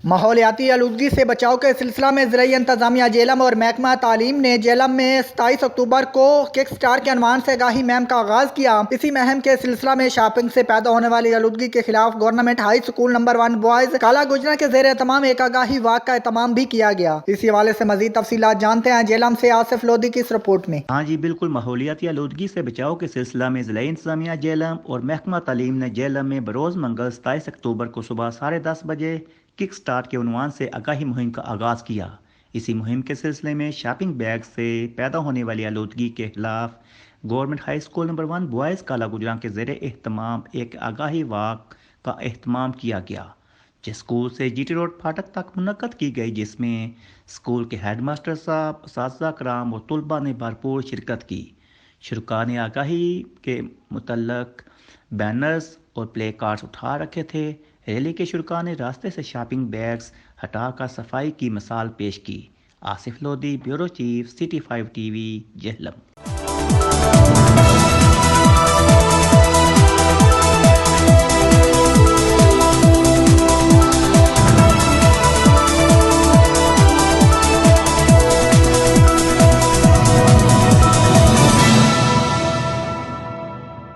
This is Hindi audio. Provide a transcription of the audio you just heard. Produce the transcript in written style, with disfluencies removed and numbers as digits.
माहौलियाती आलूदगी से बचाव के सिलसिला में ज़िला इंतज़ामिया जेलम और महकमा तालीम ने जेलम में 27 अक्टूबर को किक स्टार के अनवान से आगाही मुहिम का आगाज़ किया। इसी मुहिम के सिलसिला में शॉपिंग से पैदा होने वाली आलूदगी के खिलाफ government high school number 1 boys काला गुजरा के ज़ेर तमाम एक आगाही वाक का एहतमाम भी किया गया। इसी हवाले से मज़ीद तफसीलात जानते हैं जेलम से आसिफ लोधी की इस रिपोर्ट में। हाँ जी बिल्कुल, माहौलियाती आलूदगी से बचाव के सिलसिला में ज़िला इंतज़ामिया जेलम और महकमा तालीम ने जेलम में बरोज़ मंगल 27 अक्टूबर को सुबह 10:30 बजे किक स्टार्ट के उन्वान से आगाही मुहिम का आगाज़ किया। इसी मुहिम के सिलसिले में शॉपिंग बैग से पैदा होने वाली आलूदगी के खिलाफ government high school number 1 boys काला गुजरा के ज़ेर एहतमाम एक आगाही वाक का एहतमाम किया गया, जिस स्कूल से जीटी रोड फाटक तक मुनक्कद की गई, जिसमें स्कूल के हेडमास्टर साहब, असातिज़ा कराम और तलबा ने भरपूर शिरकत की। शुरा ने आगाही के मुतल्लक बैनर्स और प्ले कार्ड्स उठा रखे थे। रैली के शुरा ने रास्ते से शॉपिंग बैग्स हटाकर सफाई की मिसाल पेश की। Asif Lodhi, bureau chief, city 5 TV, Jhelum.